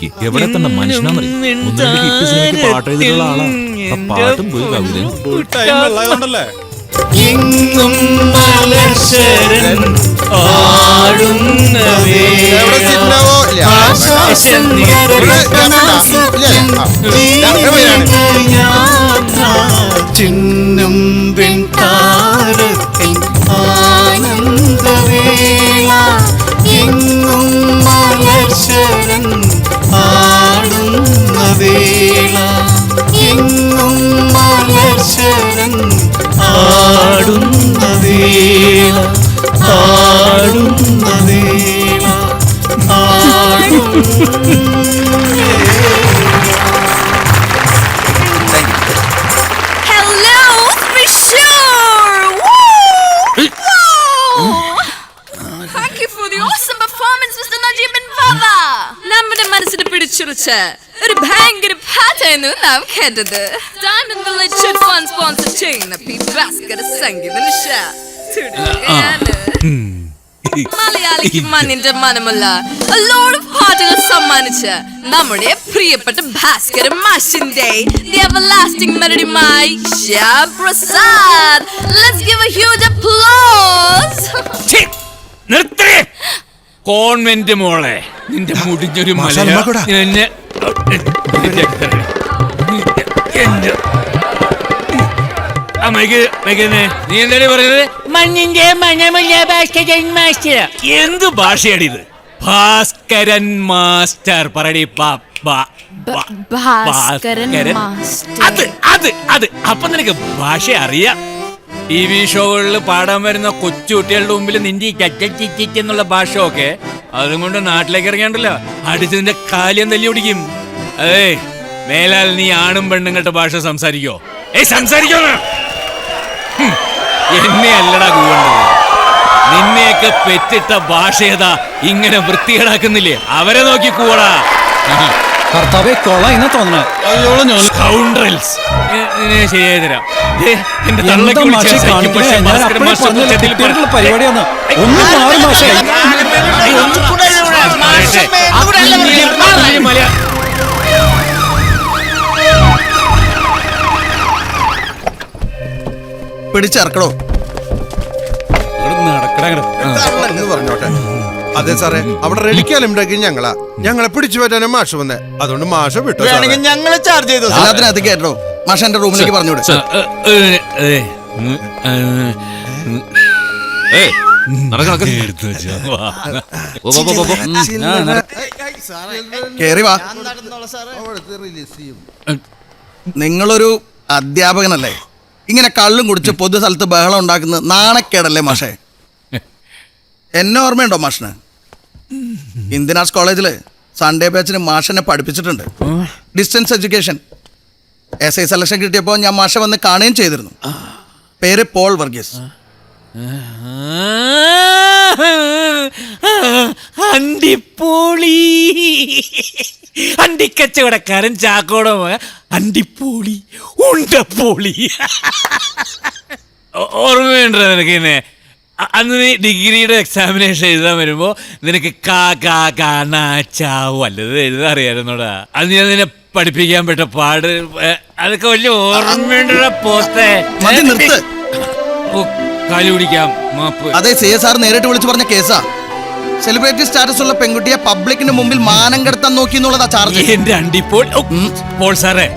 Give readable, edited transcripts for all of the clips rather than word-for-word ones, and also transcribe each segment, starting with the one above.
എവിടെ തന്നെ മനുഷ്യനാന്നറിയാം പാട്ട് എഴുതിയിട്ടുള്ള ആളാ. പാട്ടും പോയി കവിതയും എങ്ങും മലർശരൻ ആടുന്ന ചിന്നും വെൺതാരത്തിൻ ആനന്ദവേള എങ്ങും മലർശരൻ ആടുന്ന വേള എങ്ങും മലർശരൻ ആടുന്ന വേള ആടുന്ന വേള Hello, Trishur! Woo! Thank you for the awesome performance, Mr. Najib bin Baba. നമ്മുടെ മനസ്സിനെ പിടിച്ചുറച്ച ഒരു ഭയങ്കര പാട്ടായിരുന്നു നാം കേട്ടത്. Diamond Village Chit Fund sponsor ചെയ്യുന്ന ഭാസ്കര സംഗീത നിശ. മലയാളിക്ക് മണ്ണിന്റെ മനമുള്ള a lot of പാട്ടുകൾ സമ്മാനിച്ച നമ്മുടെ പ്രിയപ്പെട്ട ഭാസ്കര മാഷിന്റെ the everlasting melody-മായി Shyam Prasad. Let's give a huge applause. Convent മോളെ, നിന്റെ മുടിഞ്ഞൊരു നീ എന്താ പറയുന്നത്? മണ്ണിന്റെ മണമുള്ള ഭാസ്കരൻ മാസ്റ്റർ. എന്ത് ഭാഷയാണിത്? ഭാസ്കരൻ മാസ്റ്റർ പറടി. ഭാസ്കരൻ മാസ്റ്റർ. അത് അപ്പൊ നിനക്ക് ഭാഷ അറിയാം. ടി വി ഷോകളിൽ പാടാൻ വരുന്ന കൊച്ചുകുട്ടികളുടെ മുമ്പിൽ നിന്റെ ഈ ചച്ചിച്ചിച്ച് എന്നുള്ള ഭാഷ ഒക്കെ അതും കൊണ്ട് നാട്ടിലേക്ക് ഇറങ്ങിയാണ്ടല്ലോ അടിച്ചതിന്റെ കാലിയം തല്ലി ഓടിക്കും. അതേ മേലാൽ നീ ആണും പെണ്ണുങ്ങളുടെ ഭാഷ സംസാരിക്കോ? സംസാരിക്കോ? എന്നെ അല്ലടാ കൂവേണ്ടത്. നിന്നെയൊക്കെ പെറ്റിട്ട ഭാഷ ഏതാ ഇങ്ങനെ വൃത്തികേടാക്കുന്നില്ലേ? അവരെ നോക്കി കൂടാ. കർത്താവേ കൊള ഇന്ന് തോന്നണേ. ശരിയായി തരാം. പരിപാടിയാണ്. ഒന്നും മാറും ഭാഷ. പിടിച്ചിറക്കണോ? പറഞ്ഞോട്ടെ. അതെ സാറേ, അവിടെ റെഡിക്കാലും ഞങ്ങളെ പിടിച്ചു പറ്റാനും മാഷ് വന്നേ. അതുകൊണ്ട് മാഷ് വിട്ടു. ഞങ്ങള് ചാർജ് ചെയ്തു. അതിനകത്ത് കേട്ടോ, മാഷ എന്റെ റൂമിലേക്ക് പറഞ്ഞോട്. കേറി വാ. നിങ്ങളൊരു അധ്യാപകനല്ലേ? ഇങ്ങനെ കള്ളും കുടിച്ച് പൊതു സ്ഥലത്ത് ബഹളം ഉണ്ടാക്കുന്നത് നാണക്കേടല്ലേ മാഷേ? എന്നെ ഓർമ്മയുണ്ടോ മാഷിന്? ഇന്ത്യൻ ആർട്സ് കോളേജില് സൺഡേ ബാച്ചിന് മാഷിനെ പഠിപ്പിച്ചിട്ടുണ്ട്. Distance education. SI സെലക്ഷൻ കിട്ടിയപ്പോൾ ഞാൻ മാഷ വന്ന് കാണുകയും ചെയ്തിരുന്നു. പേര് പോൾ വർഗീസ്. അണ്ടിപ്പോളി, അണ്ടിക്കച്ചവടക്കാരൻ ചാക്കോടോ. അണ്ടിപ്പോളി, ഉണ്ടപ്പോളി. ഓർമ്മയുണ്ടോ നിനക്ക്? എന്നെ അന്ന് നീ ഡിഗ്രിയുടെ എക്സാമിനേഷൻ എഴുതാൻ വരുമ്പോ നിനക്ക് വല്ലത് എഴുതാൻ അറിയായിരുന്നോടാ. അത് ഞാൻ നിന്നെ പഠിപ്പിക്കാൻ പറ്റ പാട് അതൊക്കെ വലിയ ഓർമ്മയുണ്ടോ? പോത്തെ കാലി പിടിക്കാം. മാപ്പ്. അതെ, CSR നേരിട്ട് വിളിച്ചു പറഞ്ഞ കേസാ. സെലിബ്രിറ്റി സ്റ്റാറ്റസ് ഉള്ള പെൺകുട്ടിയെ പബ്ലിക്കിന് മുമ്പിൽ മാനം കെടുത്താൻ നോക്കി എന്നുള്ളതാ ചാർജ്. എന്റെ അണ്ടിപ്പോൾ പോൾ സാറേ,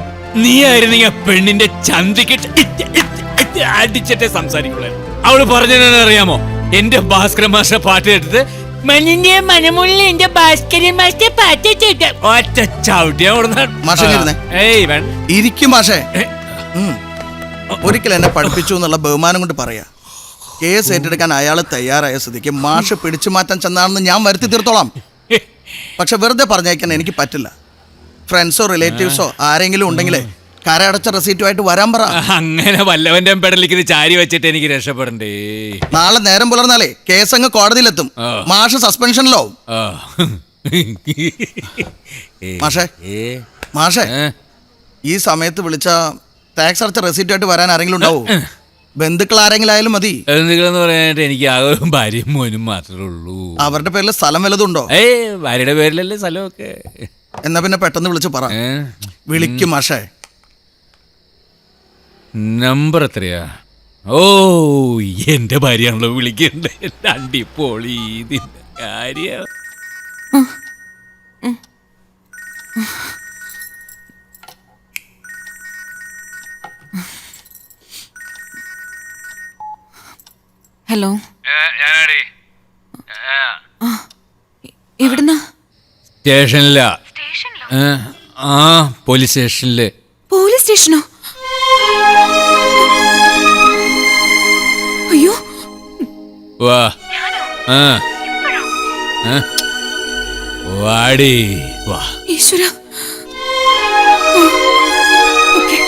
നീ ആയിരുന്നെങ്കിൽ പെണ്ണിന്റെ ചന്തിക്കിട്ട് അടിച്ചിട്ടേ സംസാരിക്കുള്ളൂ. അവള് പറഞ്ഞറിയാമോ? എന്റെ ഭാസ്കര മാസ്റ്റർ പാട്ട് കേട്ടിട്ട് മണ്ണിന്റെ മനമുള്ള എന്റെ ഭാസ്കര മാസ്റ്റർ പാട്ട് ഒറ്റ ചവിട്ടിയാ. ഇരിക്കും മാഷേ. ഒരിക്കൽ എന്നെ പഠിപ്പിച്ചു എന്നുള്ള ബഹുമാനം കൊണ്ട് പറയാ. കേസ് ഏറ്റെടുക്കാൻ അയാൾ തയ്യാറായ സ്ഥിതിക്ക് മാഷ് പിടിച്ചു മാറ്റാൻ ചെന്നാണെന്ന് ഞാൻ വരുത്തി തീർത്തോളാം. പക്ഷെ വെറുതെ പറഞ്ഞേക്കാൻ എനിക്ക് പറ്റില്ല. ഫ്രണ്ട്സോ റിലേറ്റീവ്സോ ആരെങ്കിലും ഉണ്ടെങ്കിലേ കരടച്ച റെസീറ്റുമായിട്ട് വരാൻ പറ. അങ്ങനെ വല്ലവന്റെ പെടലിക്ക് ചാരി വെച്ചിട്ട് എനിക്ക് രക്ഷപ്പെടണ്ടേ. നാളെ നേരം പുലർന്നാലേ കേസ് അങ്ങ് കോടതിയിലെത്തും. മാഷ് സസ്പെൻഷനിലോ. മാഷേ മാഷേ ഈ സമയത്ത് വിളിച്ച ടാക്സ് അടച്ച റെസീറ്റുമായിട്ട് വരാൻ ആരെങ്കിലും ഉണ്ടാവോ? ബന്ധുക്കൾ ആരെങ്കിലും ആയാലും മതി. ബന്ധുക്കളെന്ന് പറയാനായിട്ട് എനിക്ക് ആകെ ഭാര്യയും മോനും മാത്രമേ ഉള്ളൂ. അവരുടെ പേരിൽ സ്ഥലം വല്ലതുണ്ടോ? ഭാര്യയുടെ പേരിലല്ലേ സ്ഥലമൊക്കെ. എന്നാ പിന്നെ പെട്ടെന്ന് വിളിച്ച് പറ. ഏ? വിളിക്കും മാഷേ. നമ്പർ എത്രയാ? ഓ, എന്റെ ഭാര്യയാണല്ലോ വിളിക്കണ്ടേ. അടിപൊളി ഇതിന്റെ കാര്യം. ഹലോ, ഞാനാടി എവിടുന്നാ? സ്റ്റേഷനിലാ. ആ, പോലീസ് സ്റ്റേഷനില്. പോലീസ് സ്റ്റേഷനോ? അയ്യോ, വാ. ആ, വാടി വാ. ഈശ്വര. ഓക്കേ.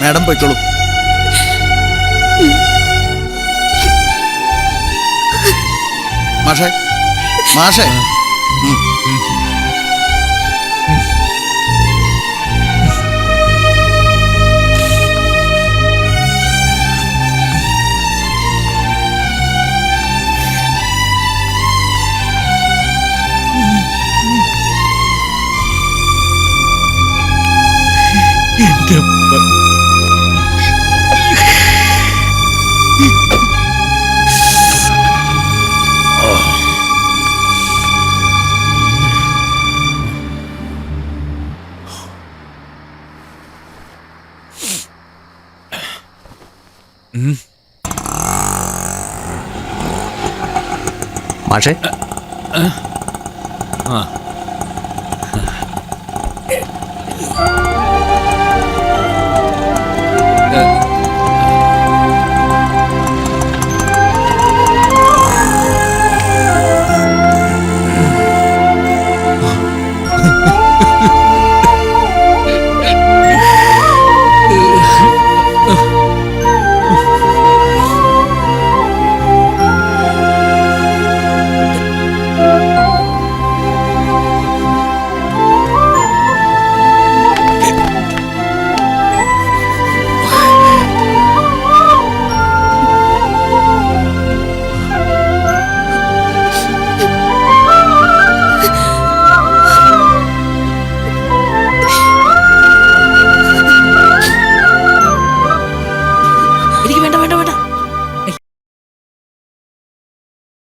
മാഡം പോയിക്കോളൂ. മാഷേ, മാഷേ. മാഷേ, ആ